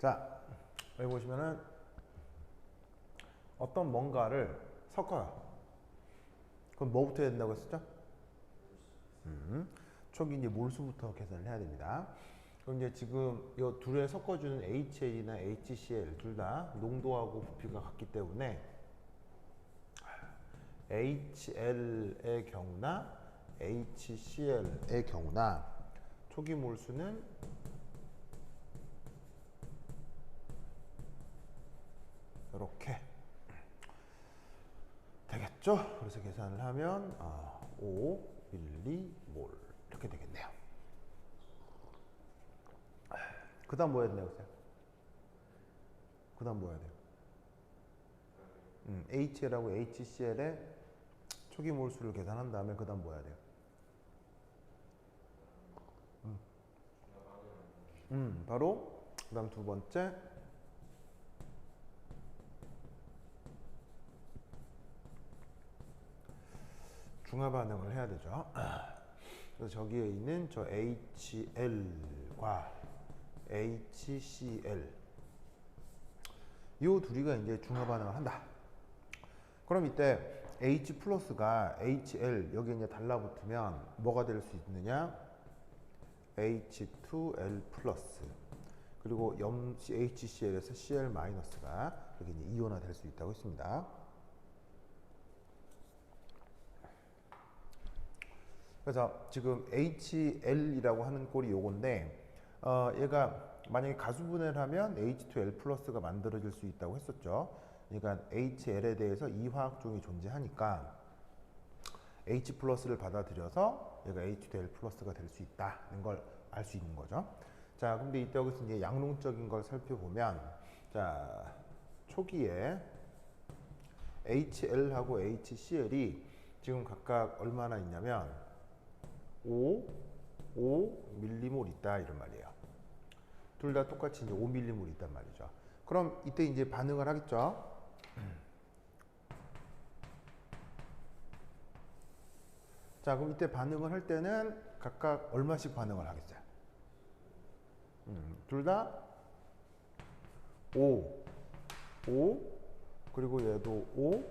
자, 여기 보시면은 어떤 뭔가를 섞어요. 그럼 뭐부터 해야 된다고 했었죠? 초기 이제 몰수부터 계산을 해야 됩니다. 그럼 이제 지금 이 둘에 섞어주는 HL이나 HCl 둘 다 농도하고 부피가 같기 때문에 HL의 경우나 HCl의 경우나 초기 몰수는 이렇게 되겠죠? 그래서 계산을 하면 5mm몰 이렇게 되겠네요. 그 다음 뭐 해야 되나요? 그 다음 뭐 해야 돼요? HL하고 HCl의 초기 몰수를 계산한 다음에 그 다음 뭐 해야 돼요? 바로 그 다음 두 번째 중화 반응을 해야 되죠. 그래서 저기에 있는 저 HL과 HCl 이 둘이가 이제 중화 반응을 한다. 그럼 이때 H 플러스가 HL 여기 이제 달라붙으면 뭐가 될 수 있느냐? H2L 플러스 그리고 HCl에서 Cl 마이너스가 여기 이제 이온화 될 수 있다고 했습니다. 그래서 지금 HL이라고 하는 꼴이 요건데 얘가 만약에 가수분해를 하면 H2L 플러스가 만들어질 수 있다고 했었죠. 그러니까 HL에 대해서 이화학종이 존재하니까 H 플러스를 받아들여서 얘가 H2L 플러스가 될 수 있다는 걸 알 수 있는 거죠. 자, 근데 이때 여기서 이제 양론적인 걸 살펴보면 자, 초기에 HL하고 HCl이 지금 각각 얼마나 있냐면 5밀리몰 있다 이런 말이에요. 둘 다 똑같이 이제 5밀리몰 있단 말이죠. 그럼 이때 이제 반응을 하겠죠. 자, 그럼 이때 반응을 할 때는 각각 얼마씩 반응을 하겠어요? 둘 다 5, 5, 그리고 얘도 5,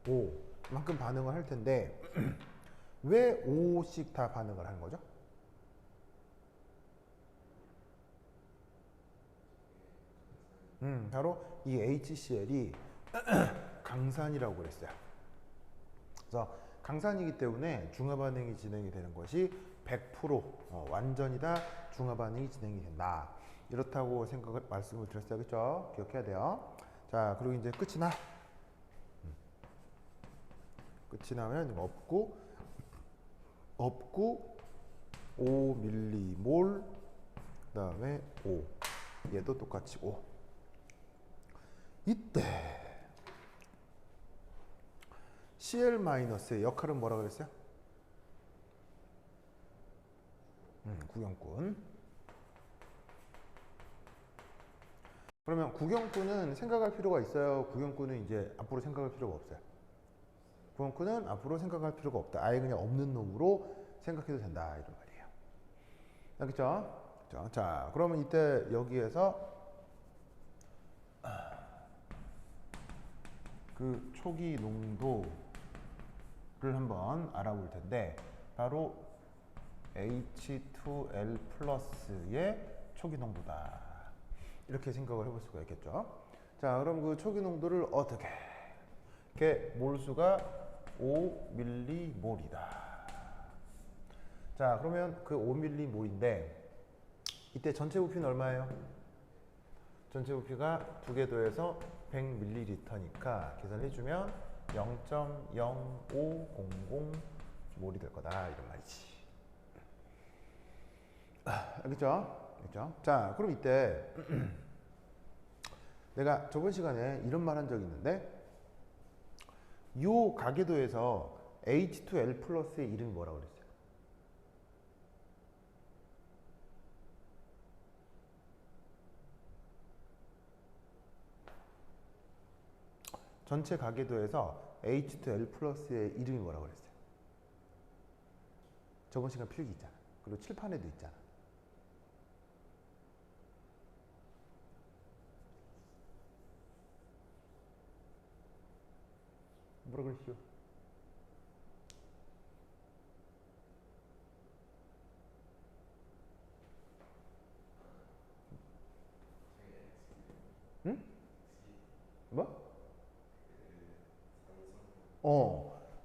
5 만큼 반응을 할 텐데 왜 5씩 다 반응을 하는 거죠? 바로 이 HCl이 강산이라고 그랬어요. 그래서 강산이기 때문에 중화 반응이 진행이 되는 것이 100% 완전히 다 중화 반응이 진행이 된다. 이렇다고 말씀을 드렸어요. 그렇죠? 기억해야 돼요. 자, 그리고 이제 끝이 나. 끝이 나면 없고 5밀리몰 그다음에 5. 얘도 똑같이 5. 이때 Cl-의 역할은 뭐라 그랬어요? 구경꾼. 그러면 구경꾼은 생각할 필요가 있어요? 구경꾼은 이제 앞으로 생각할 필요가 없어요? 구경꾼은 앞으로 생각할 필요가 없다. 아예 그냥 없는 놈으로 생각해도 된다. 이런 말이에요. 알겠죠? 자, 그러면 이때 여기에서 그 초기 농도를 한번 알아볼 텐데 바로 H2L 플러스의 초기 농도다. 이렇게 생각을 해볼 수가 있겠죠. 자, 그럼 그 초기 농도를 어떻게? 이렇게 몰수가 5밀리몰이다. 자, 그러면 그 5밀리몰인데 이때 전체 부피는 얼마예요? 전체 부피가 두 개 더해서 100ml니까 계산해주면 0.0500몰이 될 거다 이런 말이지. 알겠죠? 알겠죠? 자, 그럼 이때 내가 저번 시간에 이런 말 한 적이 있는데 요 가계도에서 H2L 플러스의 이름이 뭐라고 그랬어요? 전체 가계도에서 H2L 플러스의 이름이 뭐라고 그랬어요? 저번 시간 필기 있잖아. 그리고 칠판에도 있잖아. 뭐라 그러시오? 응? 뭐?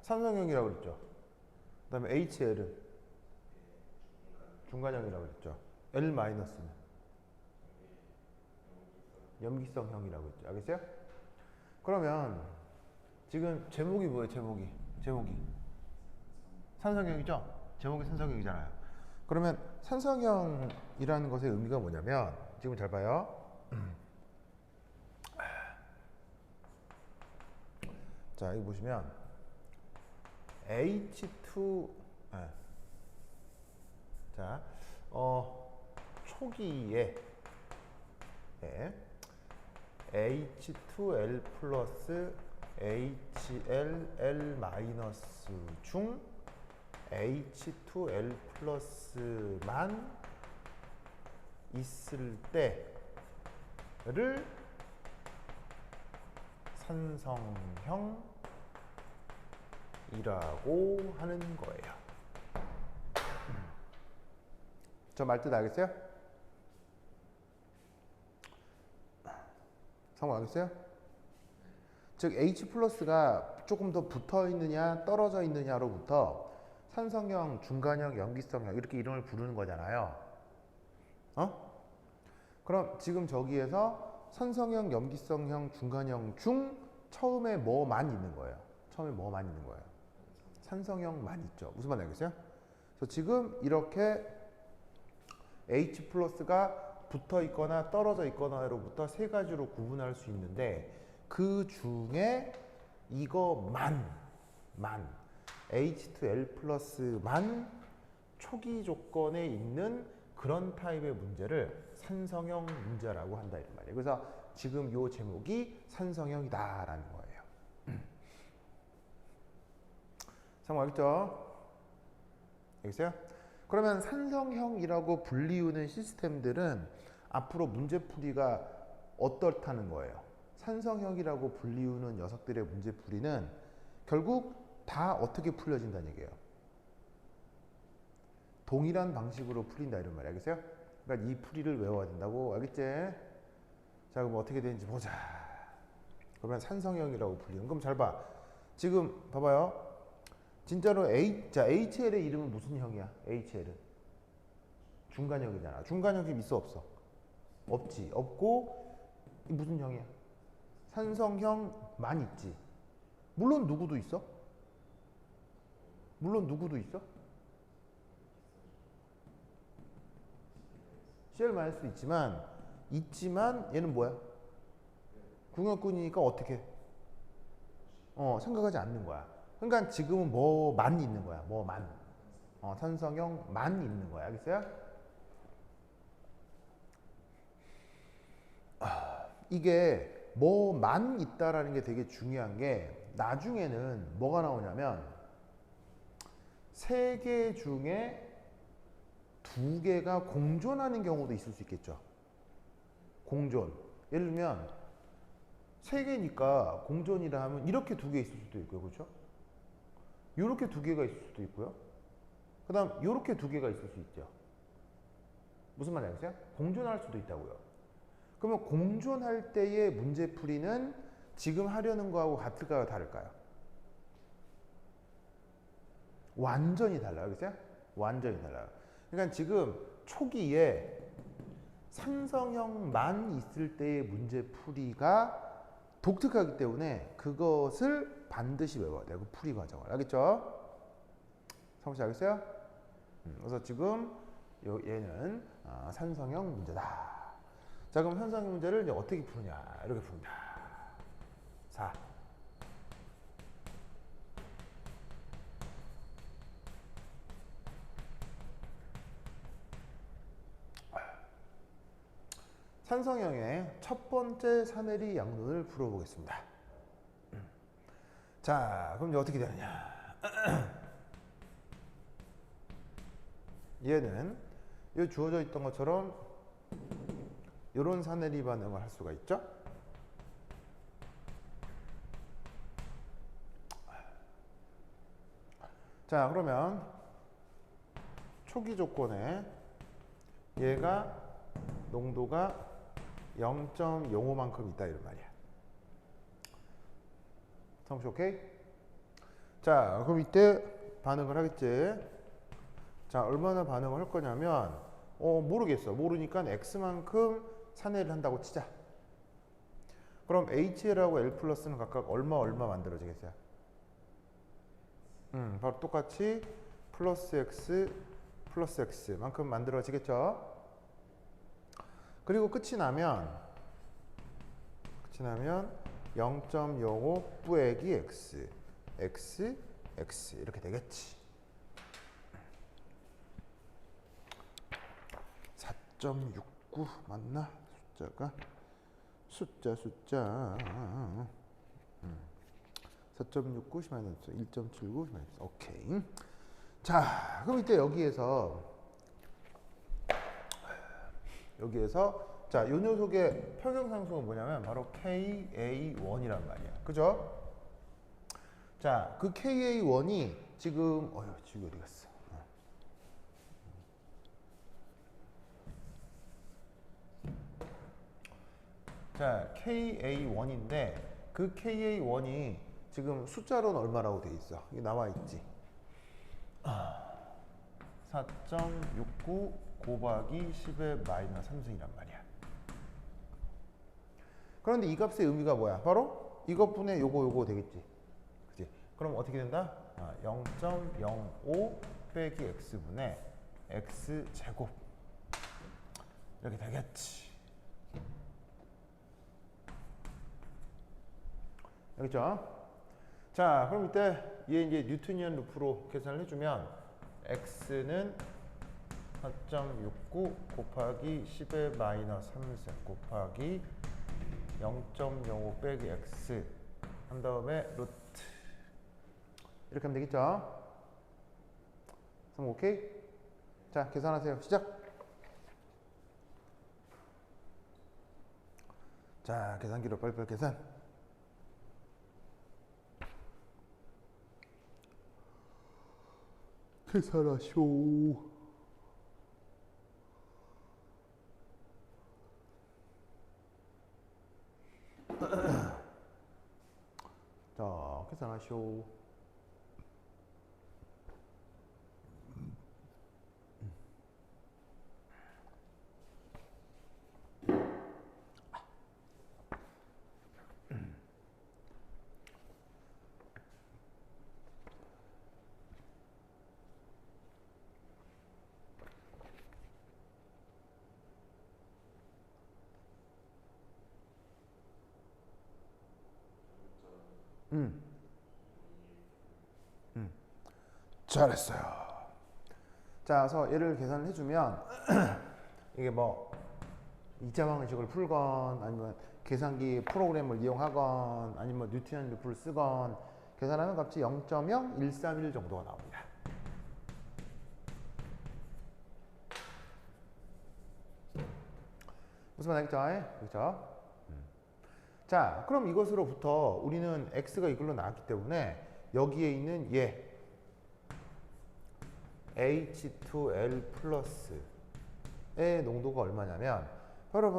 산성형이라고 그랬죠. 그 다음에 HL은 중간형이라고 그랬죠. L-는 염기성형이라고 했죠. 알겠어요? 그러면 지금 제목이 뭐예요? 제목이 산성형이죠? 제목이 산성형이잖아요. 그러면 산성형이라는 것의 의미가 뭐냐면 지금 잘 봐요. 자, 여기 보시면 H2 자, 초기에 H2L 플러스 HLL 마이너스 중 H2L 플러스만 있을 때를 산성형이라고 하는 거예요. 저 말 뜻 알겠어요? 상호 알겠어요? 즉 H 플러스가 조금 더 붙어 있느냐 떨어져 있느냐로부터 산성형, 중간형, 염기성형 이렇게 이름을 부르는 거잖아요. 그럼 지금 저기에서 산성형, 염기성형, 중간형 중 처음에 뭐만 있는 거예요? 산성형만 있죠. 무슨 말 알겠어요? 그래서 지금 이렇게 H 플러스가 붙어 있거나 떨어져 있거나로부터 세 가지로 구분할 수 있는데 그 중에 이거만 H2L 플러스만 초기 조건에 있는 그런 타입의 문제를 산성형 문제라고 한다 이런 말이에요. 그래서 지금 요 제목이 산성형이다라는 거예요. 상호 알겠죠? 알겠어요? 그러면 산성형이라고 불리우는 시스템들은 앞으로 문제풀이가 어떻다는 거예요? 산성형이라고 불리우는 녀석들의 문제풀이는 결국 다 어떻게 풀려진다는 얘기예요? 동일한 방식으로 풀린다 이런 말이야. 알겠어요? 그러니까 이 풀이를 외워야 된다고. 알겠지? 자, 그럼 어떻게 되는지 보자. 그러면 산성형이라고 불리는. 그럼 잘 봐. 지금 봐봐요. 진짜로 HL의 이름은 무슨 형이야? HL은 중간형이잖아. 중간형 지금 있어 없어? 없지. 없고 무슨 형이야? 산성형만 있지. 물론 누구도 있어? CL-도 있지만 얘는 뭐야? 궁합군이니까 어떻게? 생각하지 않는 거야. 그러니까 지금은 뭐만 있는 거야. 뭐만. 산성형만 있는 거야. 알겠어요? 이게 뭐만 있다라는 게 되게 중요한 게 나중에는 뭐가 나오냐면 세 개 중에 두 개가 공존하는 경우도 있을 수 있겠죠. 공존. 예를 들면 세 개니까 공존이라 하면 이렇게 두 개 있을 수도 있고요. 그렇죠? 이렇게 두 개가 있을 수도 있고요. 그 다음 이렇게 두 개가 있을 수 있죠. 무슨 말인지 알겠어요? 공존할 수도 있다고요. 그러면 공존할 때의 문제풀이는 지금 하려는 거하고 같을까요? 다를까요? 완전히 달라요. 알겠어요? 완전히 달라요. 그러니까 지금 초기에 산성형만 있을 때의 문제풀이가 독특하기 때문에 그것을 반드시 외워야 돼요. 그 풀이 과정을. 알겠죠? 성씨 알겠어요? 그래서 지금 얘는 산성형 문제다. 자, 그럼 산성형 문제를 이제 어떻게 푸느냐? 이렇게 풉니다. 4. 산성형의 첫 번째 사내리 양론을 풀어보겠습니다. 자, 그럼 이제 어떻게 되느냐? 얘는 이 주어져 있던 것처럼 이런 사내리 반응을 할 수가 있죠. 자, 그러면 초기 조건에 얘가 농도가 0.05만큼 있다 이런 말이야. 성씨 오케이? 자, 그럼 이때 반응을 하겠지. 자, 얼마나 반응을 할 거냐면 모르겠어. 모르니까 x만큼 산해를 한다고 치자. 그럼 HL하고 L 플러스는 각각 얼마 만들어지겠어요? 바로 똑같이 플러스 X만큼 만들어지겠죠? 그리고 끝이 나면 0.05 뿌액이 X 이렇게 되겠지. 4.69 맞나? 숫자가 숫자 4.69 마이너스 1.79 마이너스 오케이. 자, 그럼 이때 여기에서 자, 요 녀석의 평형상수는 뭐냐면 바로 KA1이란 말이야. 그죠? 자, 그 KA1이 지금 지금 어디 갔어? 자, KA1인데 그 KA1이 지금 숫자로는 얼마라고 돼 있어? 이게 나와 있지. 4.69 곱하기 10의 마이너스 3승이란 말이야. 그런데 이 값의 의미가 뭐야? 바로 이것분의 요거 되겠지. 그치? 그럼 어떻게 된다? 0.05 빼기 x분의 x제곱 이렇게 되겠지. 알겠죠? 자, 그럼 이때 얘 이제 뉴턴이언 루프로 계산을 해주면 x는 4.69 곱하기 10의 마이너스 3세 곱하기 0.05 빼기 x 한 다음에 루트 이렇게 하면 되겠죠? 그럼 오케이? 자, 계산하세요. 시작! 자, 계산기로 빨리빨리 계산. 계산하쇼. 자, 계산하쇼. 잘했어요. 자, 그래서 얘를 계산을 해주면 이게 뭐 2차 방식을 풀건 아니면 계산기 프로그램을 이용하건 아니면 뉴턴 루프를 쓰건 계산하면 값이 0.0131 정도가 나옵니다. 무슨 말 알겠죠? 그렇죠? 자, 그럼 이것으로부터 우리는 x가 이걸로 나왔기 때문에 여기에 있는 얘 H2L 플러스의 농도가 얼마냐면 바로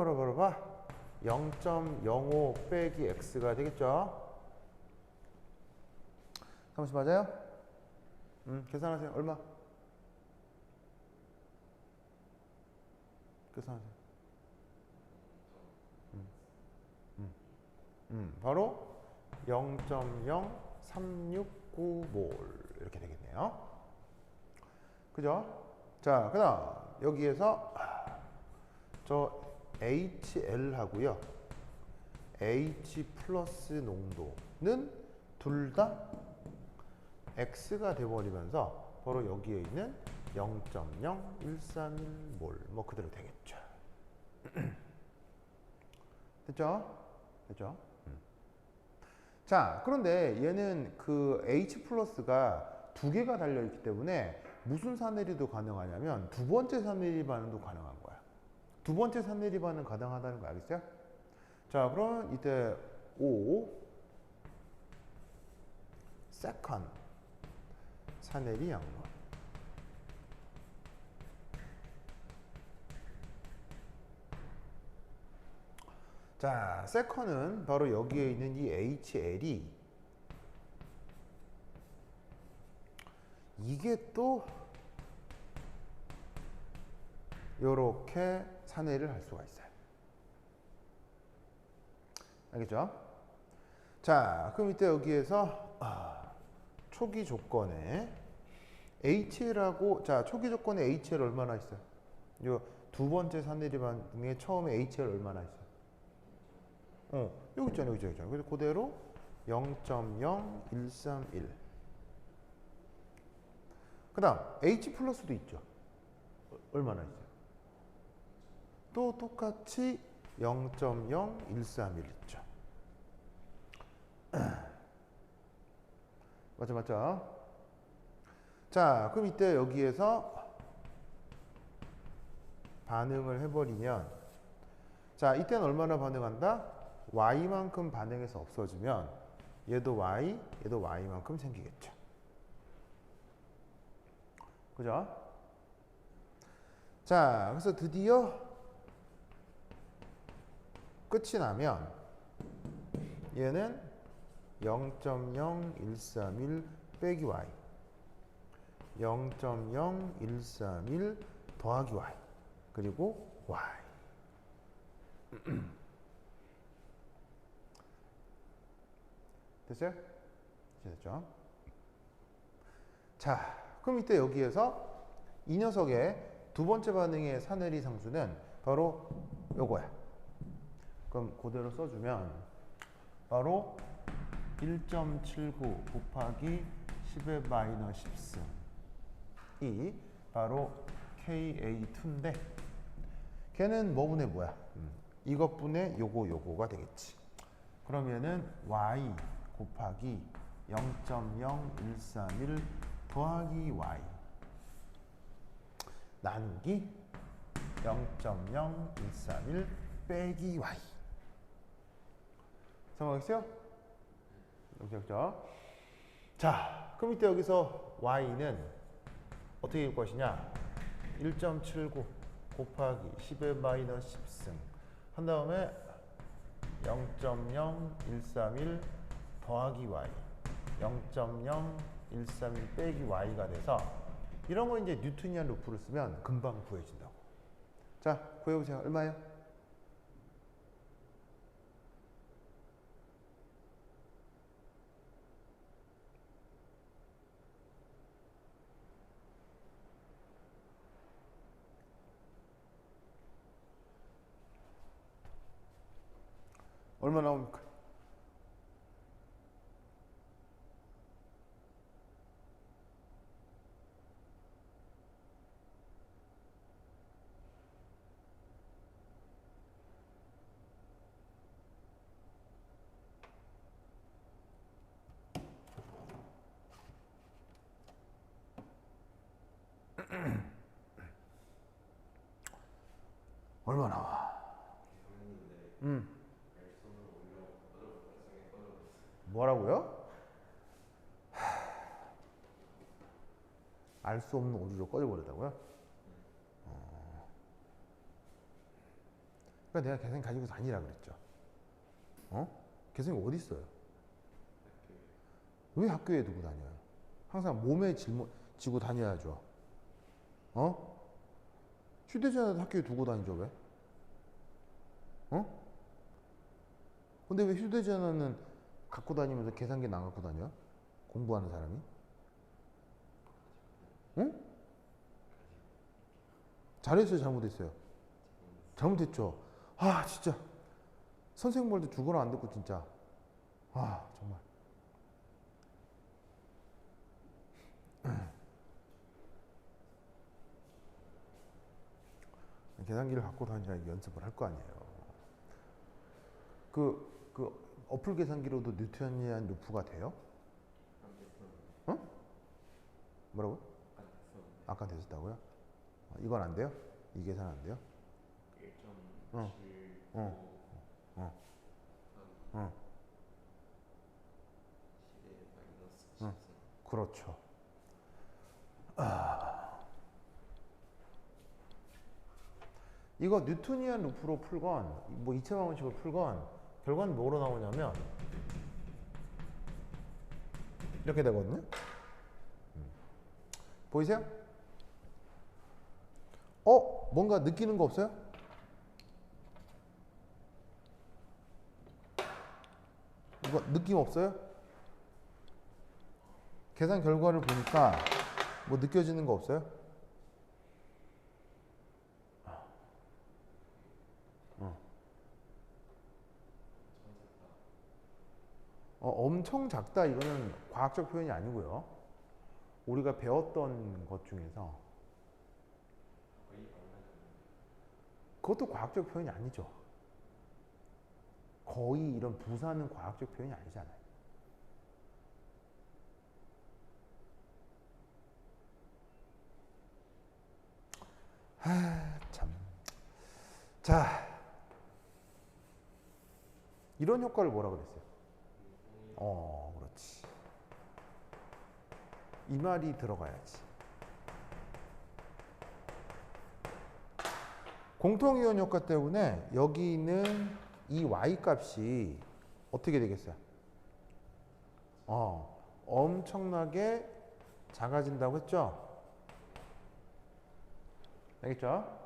0.05 빼기 x가 되겠죠? 30 맞아요? 계산하세요. 얼마? 계산하세요. 바로 0.0369몰 이렇게 되겠네요. 그죠? 자, 그 다음 여기에서 저 HL 하고요 H 플러스 농도는 둘 다 X가 돼버리면서 바로 여기에 있는 0.0131몰 뭐 그대로 되겠죠. 됐죠? 됐죠? 자, 그런데 얘는 그 H 플러스가 두 개가 달려있기 때문에 무슨 산내리도 가능하냐면 두 번째 산내리 반응도 가능한 거야. 두 번째 산내리 반응 가능하다는 거 알겠어요? 자, 그러면 이때 O second 하넬이 양로. 자, 세컨은 바로 여기에 있는 이 HL이 이게 또 요렇게 산해를 할 수가 있어요. 알겠죠? 자, 그럼 이때 여기에서 초기 조건에 HL하고, 자, 초기 조건에 HL 얼마나 있어요? 요 두 번째 산해리 반응에 처음에 HL 얼마나 있어요? 여기 있잖아요, 여기 있잖아요. 그래서 그대로 0.0131. 그 다음 H 플러스도 있죠. 얼마나 있어요? 또 똑같이 0.0131 있죠. 맞죠, 맞죠? 자, 그럼 이때 여기에서 반응을 해버리면, 자, 이때는 얼마나 반응한다? Y만큼 반응해서 없어지면 얘도 Y, 얘도 Y만큼 생기겠죠. 그죠? 자, 그래서 드디어 끝이 나면 얘는 0.0131 빼기 Y, 0.0131 더하기 Y, 그리고 Y. 됐어요? 됐죠? 자, 그럼 이때 여기에서 이 녀석의 두 번째 반응의 사내리 상수는 바로 요거야. 그럼 그대로 써주면 바로 1.79 곱하기 10의 마이너스 10승이 바로 KA2인데 걔는 뭐분의 뭐야? 이것분의 요거가 되겠지. 그러면은 Y 곱하기 0.0131 더하기 Y 나누기 0.0131 빼기 Y. 성공했어요? 그렇죠? 자, 그럼 이때 여기서 Y는 어떻게 될 것이냐? 1.79 곱하기 10의 마이너스 10승 한 다음에 0.0131 더하기 Y 0.0131 빼기 Y가 돼서 이런 거 이제 뉴턴이안 루프를 쓰면 금방 구해진다고. 자, 구해보세요. 얼마예요? 얼마 나옵니까? 얼마 나와? 뭐라고요? 알 수 없는 오류로 꺼져버렸다고요? 그러니까 내가 계산 가지고 다니라 그랬죠. 계산이 어디 있어요? 왜 학교에 두고 다녀요? 항상 몸에 지고 다녀야죠. 휴대전화도 학교에 두고 다니죠, 왜? 근데 왜 휴대전화는 갖고 다니면서 계산기는 안 갖고 다녀? 공부하는 사람이? 응? 잘했어요, 잘못했어요? 잘못했죠. 아, 진짜. 선생님 말도 죽어라 안 듣고, 진짜. 아, 정말. 계산기를 갖고 다니라 연습을 할 거 아니에요. 그 어플 계산기로도 뉴턴이안 루프가 돼요? 뭐라고? 아까 됐었다고요? 이건 안 돼요? 이 계산 안 돼요? 1.7 그렇죠. 이거 뉴토니안 루프로 풀건 뭐 이차 방정식으로 풀건 결과는 뭐로 나오냐면 이렇게 되거든요. 보이세요? 뭔가 느끼는 거 없어요? 이거 느낌 없어요? 계산 결과를 보니까 뭐 느껴지는 거 없어요? 엄청 작다 이거는 과학적 표현이 아니고요. 우리가 배웠던 것 중에서 그것도 과학적 표현이 아니죠. 거의 이런 부사는 과학적 표현이 아니잖아요. 참. 자, 이런 효과를 뭐라 그랬어요? 그렇지. 이 말이 들어가야지. 공통이온 효과 때문에 여기 있는 이 y 값이 어떻게 되겠어요? 엄청나게 작아진다고 했죠? 알겠죠?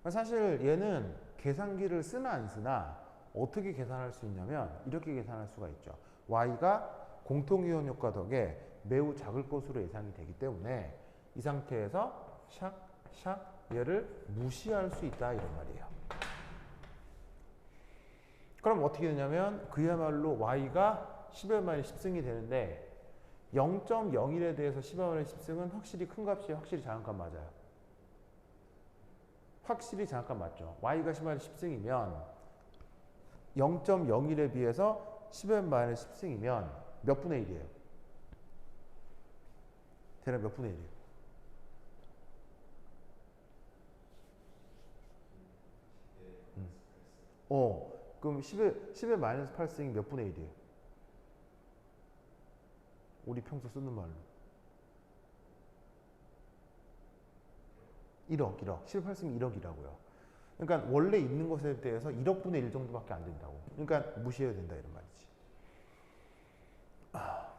사실 얘는 계산기를 쓰나 안 쓰나 어떻게 계산할 수 있냐면 이렇게 계산할 수가 있죠. y가 공통이온 효과 덕에 매우 작을 것으로 예상이 되기 때문에 이 상태에서 샥샥 얘를 무시할 수 있다 이런 말이에요. 그럼 어떻게 되냐면 그야말로 y가 10의 마이너스 10승이 되는데 0.01에 대해서 10의 마이너스 10승은 확실히 큰 값이 확실히 작은 값 맞아요. 확실히 작은 값 맞죠. y가 10의 마이너스 10승이면 0.01에 비해서 10의 마이너스 10승이면 몇 분의 1이에요? 대략 몇 분의 1이에요? 그럼 10의 마이너스 8승이 몇 분의 1이에요? 우리 평소 쓰는 말로 1억 10의 8승이 1억이라고요. 그러니까 원래 있는 것에 대해서 1억 분의 1 정도밖에 안 된다고. 그러니까 무시해야 된다 이런 말이지.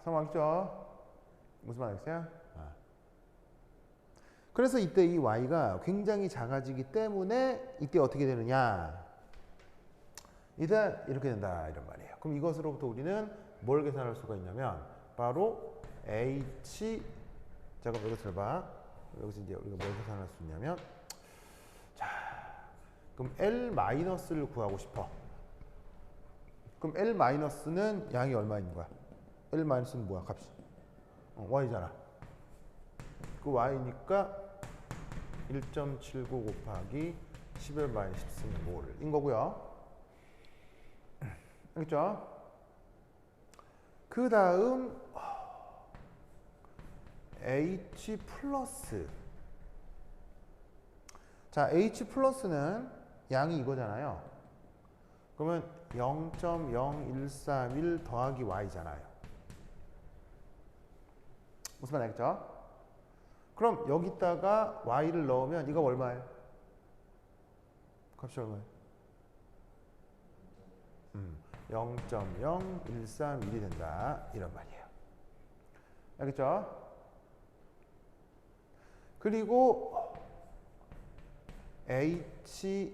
상황이죠? 무슨 말이겠어요? 그래서 이때 이 y가 굉장히 작아지기 때문에 이때 어떻게 되느냐? 이때 이렇게 된다 이런 말이에요. 그럼 이것으로부터 우리는 뭘 계산할 수가 있냐면 바로 h 잠깐 여기서 봐. 여기서 이제 우리가 뭘 계산할 수 있냐면 자 그럼 L-를 구하고 싶어. 그럼 L-는 양이 얼마 있는 거야? L-는 뭐야 값이? y잖아. 그 y니까 1.79 곱하기 10의 마이너스 10승 몰인 거고요. 알겠죠? 그 다음 H 플러스. 자, H 플러스는 양이 이거잖아요. 그러면 0.0131 더하기 y잖아요. 무슨 말 알겠죠? 그럼 여기다가 y를 넣으면 이거 얼마예요? 값이 얼마예요? 0.0131이 된다 이런 말이에요. 알겠죠? 그리고 HL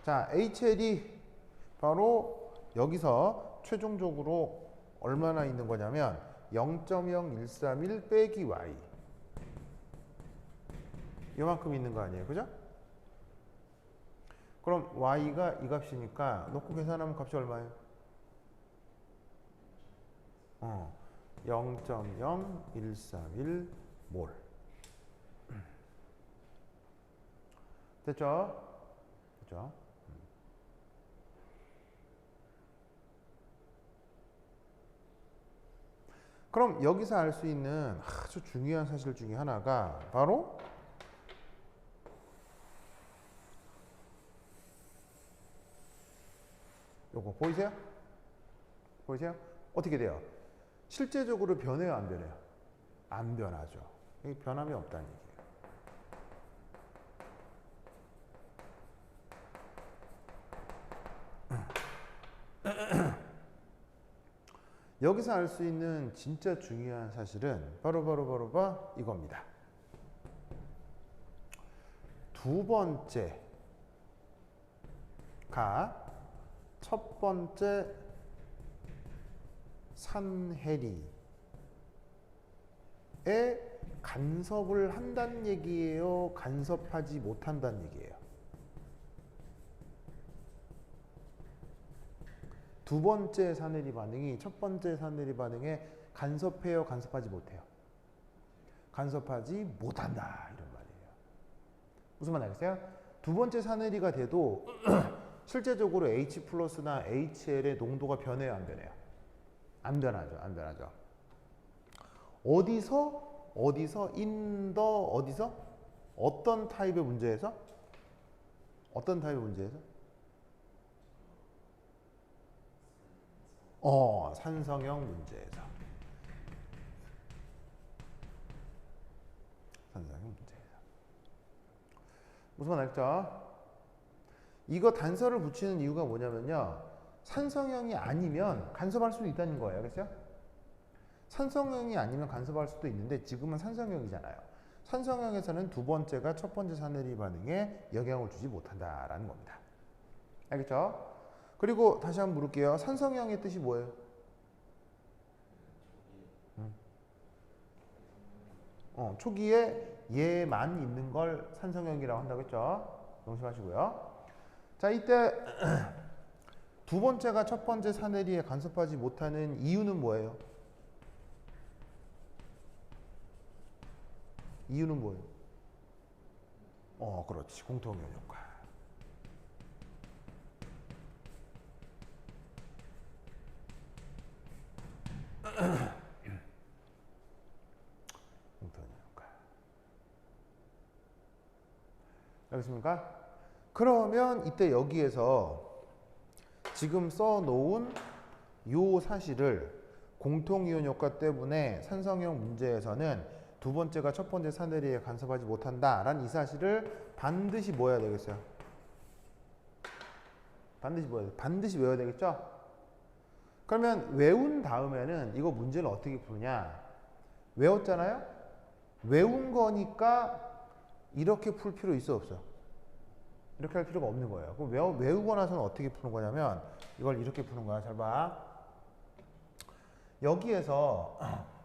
자 HL이 바로 여기서 최종적으로 얼마나 있는 거냐면 0.0131 빼기 y 이만큼 있는 거 아니에요, 그죠? 그럼 y가 이 값이니까 놓고 계산하면 값이 얼마예요? 0.0131 몰. 됐죠? 됐죠? 그럼 여기서 알 수 있는 아주 중요한 사실 중에 하나가 바로 요거 보이세요? 보이세요? 어떻게 돼요? 실제적으로 변해요, 안 변해요? 안 변하죠. 변함이 없다는 얘기예요. 여기서 알 수 있는 진짜 중요한 사실은 바로 이겁니다. 두 번째가 첫 번째 산해리에 간섭을 한다는 얘기예요? 간섭하지 못한다는 얘기예요? 두 번째 산해리 반응이 첫 번째 산해리 반응에 간섭해요? 간섭하지 못해요? 간섭하지 못한다, 이런 말이에요. 무슨 말 알겠어요? 두 번째 산해리가 돼도 실제적으로 H 플러스나 HL의 농도가 변해요, 안 변해요? 안 변하죠, 안 변하죠. 어디서 어떤 타입의 문제에서? 어떤 타입의 문제에서? 산성형 문제에서. 산성형 문제에서. 무슨 말 알겠죠? 이거 단서를 붙이는 이유가 뭐냐면요. 산성형이 아니면 간섭할 수도 있다는 거예요. 알겠어요? 산성형이 아니면 간섭할 수도 있는데 지금은 산성형이잖아요. 산성형에서는 두 번째가 첫 번째 산해리 반응에 영향을 주지 못한다라는 겁니다. 알겠죠? 그리고 다시 한번 물을게요. 산성형의 뜻이 뭐예요? 초기에 얘만 있는 걸 산성형이라고 한다고 했죠? 명심하시고요. 자, 이때 두 번째가 첫 번째 산해리에 간섭하지 못하는 이유는 뭐예요? 이유는 뭐예요? 그렇지. 공통이온 효과. 공통이온 효과. 알겠습니까? 그러면 이때 여기에서 지금 써놓은 요 사실을 공통이온 효과 때문에 산성형 문제에서는 두 번째가 첫 번째 산해리에 간섭하지 못한다라는 이 사실을 반드시 뭐 해야 되겠어요? 반드시 외워야 되겠죠? 그러면 외운 다음에는 이거 문제를 어떻게 푸느냐? 외웠잖아요? 외운 거니까 이렇게 풀 필요 있어 없어? 이렇게 할 필요가 없는 거예요. 그럼 외우고 나서는 어떻게 푸는 거냐면 이걸 이렇게 푸는 거야. 잘 봐. 여기에서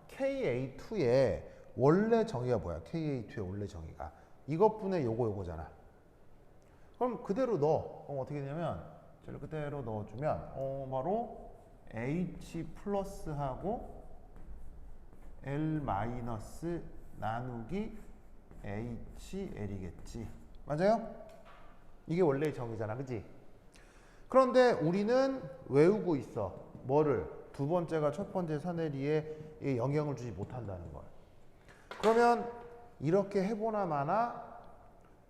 KA2의 원래 정의가 뭐야? KA2의 원래 정의가 이것분의 요거잖아. 그럼 그대로 넣어. 그럼 어떻게 되냐면 저를 그대로 넣어주면 바로 H 플러스하고 L 마이너스 나누기 HL이겠지. 맞아요? 이게 원래의 정의잖아. 그치? 그런데 우리는 외우고 있어. 뭐를? 두 번째가 첫 번째 산해리에 영향을 주지 못한다는 걸. 그러면 이렇게 해보나 마나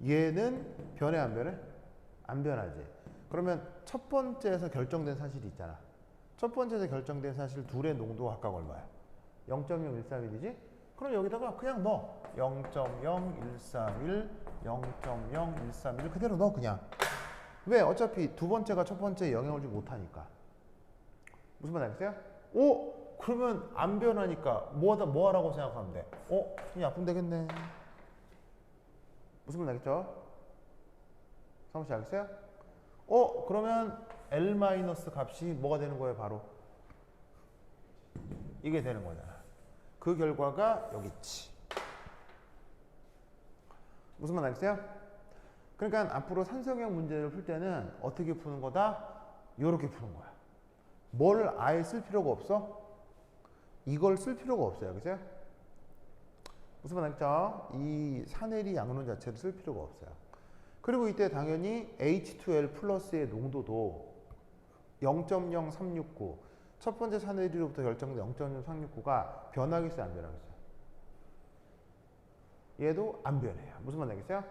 얘는 변해 안 변해? 안 변하지. 그러면 첫 번째에서 결정된 사실이 있잖아. 첫 번째에서 결정된 사실 둘의 농도가 각각 얼마야? 0.0131이지? 그럼 여기다가 그냥 넣어. 0.0131, 0.0131 그대로 넣어 그냥. 왜? 어차피 두 번째가 첫 번째에 영향을 주지 못하니까. 무슨 말 알겠어요? 그러면 안 변하니까 뭐 하라고 생각하면 돼? 그냥 약분 되겠네. 무슨 말 알겠죠? 성우 씨 알겠어요? 그러면 L 마이너스 값이 뭐가 되는 거예요? 바로 이게 되는 거잖아. 그 결과가 여기 있지. 무슨 말 알겠어요? 그러니까 앞으로 산성형 문제를 풀 때는 어떻게 푸는 거다? 요렇게 푸는 거야. 뭘 아예 쓸 필요가 없어? 이걸 쓸 필요가 없어요. 알겠어요? 무슨 말 알겠죠? 이 산해리 양론 자체를 쓸 필요가 없어요. 그리고 이때 당연히 H2L 플러스의 농도도 0.0369 첫 번째 산해리로부터 결정된 0.0369가 변하겠어요? 안 변하겠어요? 얘도 안 변해요. 무슨 말 알겠어요?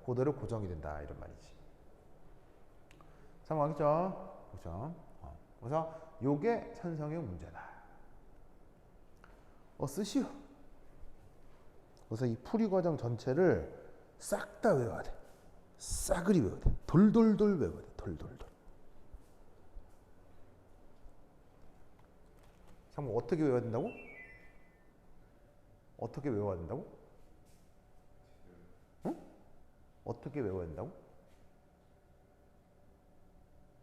그대로 고정이 된다 이런 말이지. 상황하겠죠? 그렇죠? 그래서 요게 산성형 문제다. 쓰시오. 그래서 이 풀이 과정 전체를 싹 다 외워야 돼. 싸그리 외워야 돼. 돌돌돌 외워야 돼. 돌돌돌. 그럼 어떻게 외워야 된다고? 어떻게 외워야 된다고? 응? 어떻게 외워야 된다고?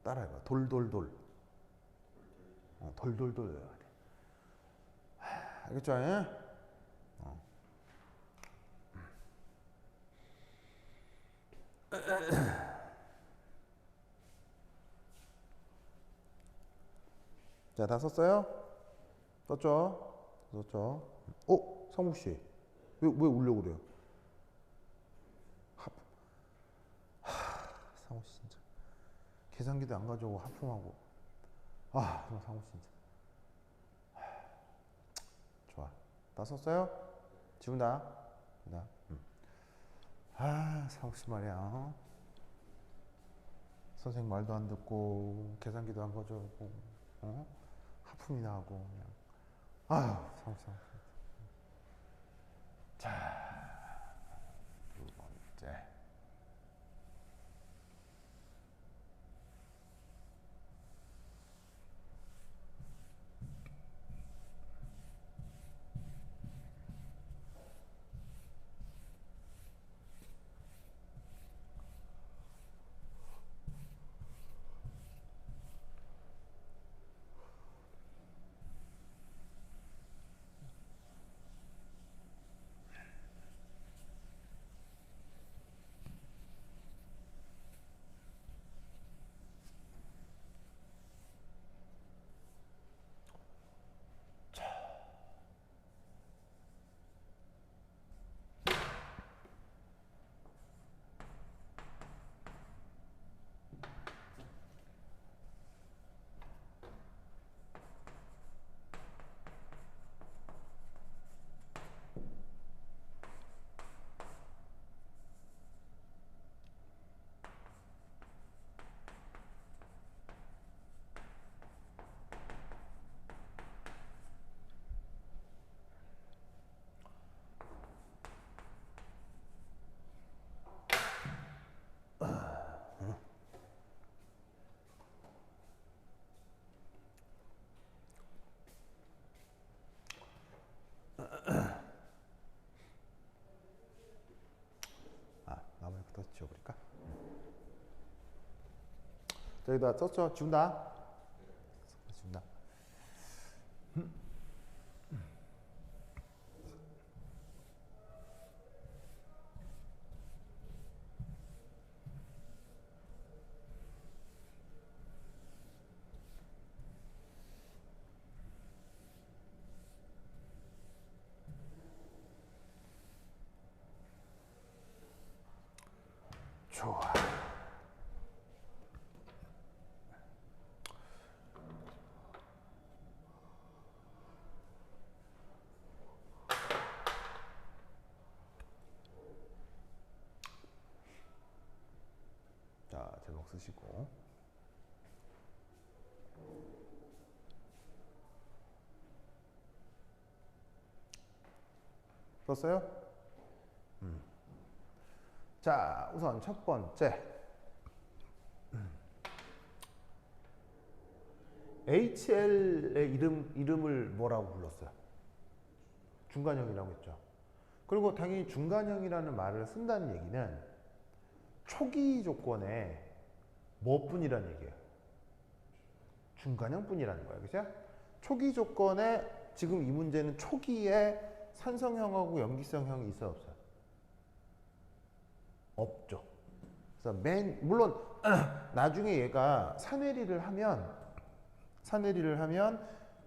따라해봐. 돌돌돌. 돌돌돌 외워야 돼. 알겠죠? 자, 다 썼어요? 썼죠? 썼죠? 성욱씨. 왜 울려고 그래요? 상욱씨 진짜. 계산기도 안 가져오고 하품하고. 상욱씨 진짜. 좋아. 다 썼어요? 지운다. 상욱씨 말이야. 선생님 말도 안 듣고, 계산기도 안 가져오고, 하품이나 하고, 그냥. 상욱씨. 자, 두 번째. 나머지부터 지워버릴까? 저기다 썼죠? 지운다. 지운다. 좋아. 자, 제목 쓰시고. 썼어요? 자, 우선 첫 번째. HL의 이름을 뭐라고 불렀어요? 중간형이라고 했죠. 그리고 당연히 중간형이라는 말을 쓴다는 얘기는 초기 조건에 뭐뿐이라는 얘기예요? 중간형뿐이라는 거예요. 그죠? 초기 조건에 지금 이 문제는 초기에 산성형하고 염기성형이 있어요, 없어요? 없죠. 그래서 물론 나중에 얘가 산외리를 하면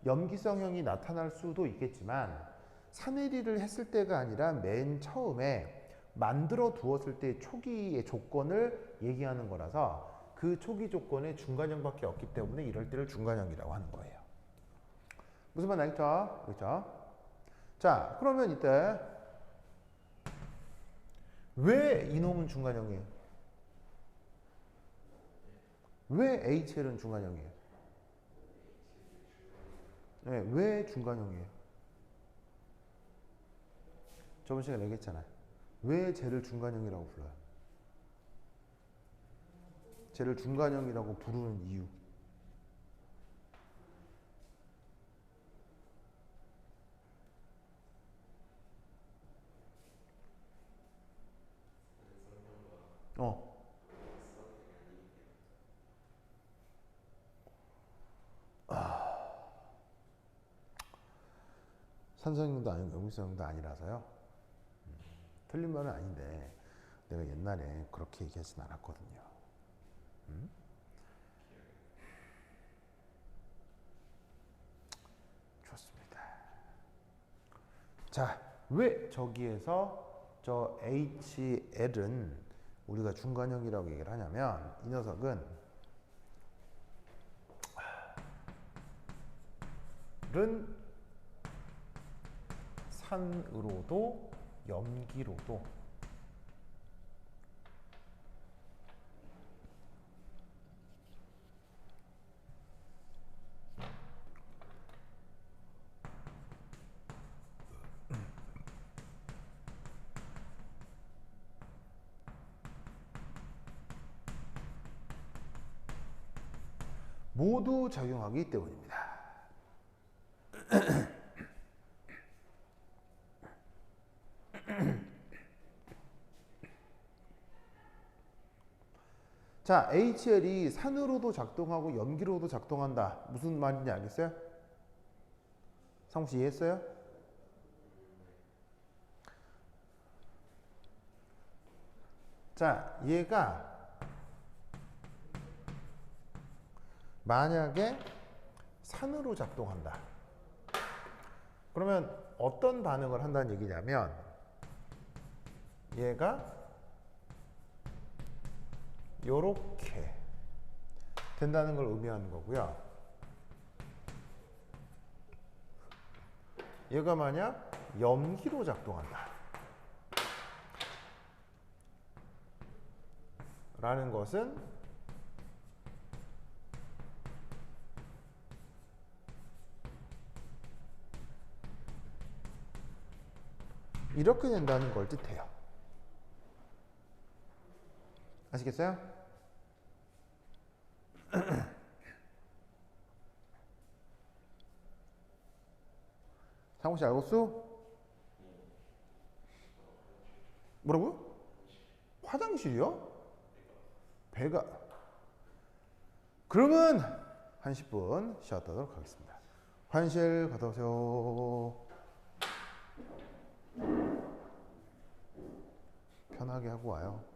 염기성형이 나타날 수도 있겠지만 산외리를 했을 때가 아니라 맨 처음에 만들어 두었을 때 초기의 조건을 얘기하는 거라서 그 초기 조건에 중간형밖에 없기 때문에 이럴 때를 중간형이라고 하는 거예요. 무슨 말 알겠죠? 그렇죠? 자, 그러면 이때 왜 이놈은 중간형이에요? 왜 HL은 중간형이에요? 네, 왜 중간형이에요? 저번 시간에 얘기했잖아요. 왜 쟤를 중간형이라고 불러요? 쟤를 중간형이라고 부르는 이유. 어. 산성형도 아니고 역류성형도 아니라서요. 틀린 말은 아닌데 내가 옛날에 그렇게 얘기하진 않았거든요. 좋습니다. 자, 왜 저기에서 저 HL은 우리가 중간형이라고 얘기를 하냐면 이 녀석은 산으로도 염기로도 모두 작용하기 때문입니다. 자, HL이 산으로도 작동하고 염기로도 작동한다. 무슨 말인지 알겠어요? 상무씨 이해했어요? 자, 얘가 만약에 산으로 작동한다. 그러면 어떤 반응을 한다는 얘기냐면 얘가 요렇게 된다는 걸 의미하는 거고요. 얘가 만약 염기로 작동한다 라는 것은 이렇게 된다는 걸 뜻해요. 아시겠어요? 상호씨 알겠어? 뭐라고요? 화장실이요? 배가. 그러면 한 10분 쉬었다도록 하겠습니다. 화장실 갔다 오세요. 편하게 하고 와요.